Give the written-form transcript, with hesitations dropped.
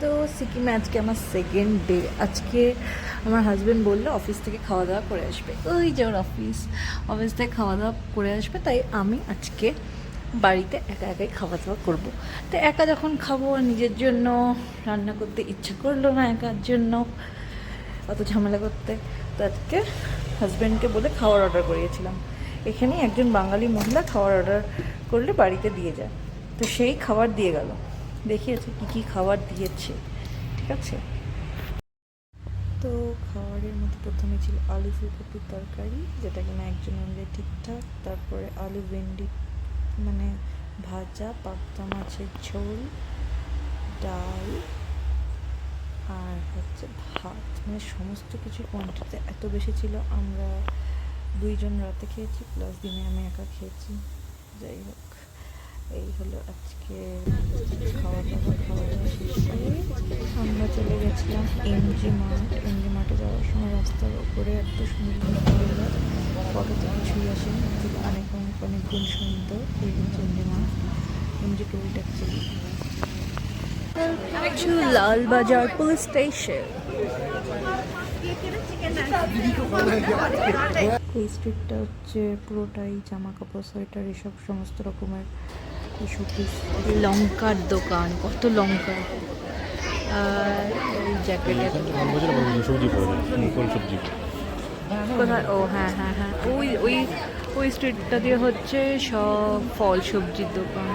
তো সিকিমে আজকে আমার সেকেন্ড ডে। আজকে আমার হাজব্যান্ড বললো অফিস থেকে খাওয়া দাওয়া করে আসবে, ওই যে ওর অফিস থেকে খাওয়া দাওয়া করে আসবে, তাই আমি আজকে বাড়িতে একা একাই খাওয়া দাওয়া করবো। তো একা যখন খাবো, নিজের জন্য রান্না করতে ইচ্ছা করলো না, একার জন্য অত ঝামেলা করতে। তো আজকে হাজব্যান্ডকে বলে খাওয়ার অর্ডার করিয়েছিলাম। এখানে একজন বাঙালি মহিলা খাওয়ার অর্ডার করলে বাড়িতে দিয়ে যায়, তো সেই খাবার দিয়ে গেল। দেখিয়েছে কী কী খাবার দিয়েছে, ঠিক আছে। তো খাবারের মধ্যে প্রথমে ছিল আলু ফুলকপির তরকারি, যেটা কিনা একজন আনলে ঠিকঠাক। তারপরে আলু ভেন্ডি মানে ভাজা, পাবদা মাছের ঝোল, ডাল, আর হচ্ছে ভাত। মানে সমস্ত কিছু কোয়ান্টিটিতে এত বেশি ছিল। আমরা দুইজন রাতে খেয়েছি, প্লাস দিনে আমি একা খেয়েছি। যাই হোক, এই হলো আজকে খাওয়া দাওয়া শেষ করে আমরা চলে গেছিলাম এমজি মার্টে যাওয়ার সময় রাস্তার উপরে এত সুন্দর টয়লেট, ফটোতে কিছুই আসেনি, অনেক অনেক অনেক গুণ সুন্দর। এই হচ্ছে MG toll taxi to Lalbazar police station. এই স্ট্রিটটা হচ্ছে পুরোটাই জামা কাপড়, সোয়েটার, এসব সমস্ত রকমের শোপিস। লঙ্কার দোকান, কত লঙ্কা। আর ওই জ্যাকেটের সবজি পাওয়া যায়, ফল সবজি। কোথায়? ও হ্যাঁ হ্যাঁ হ্যাঁ, ওই ওই ওই স্ট্রিটটা দিয়ে হচ্ছে সব ফল সবজির দোকান।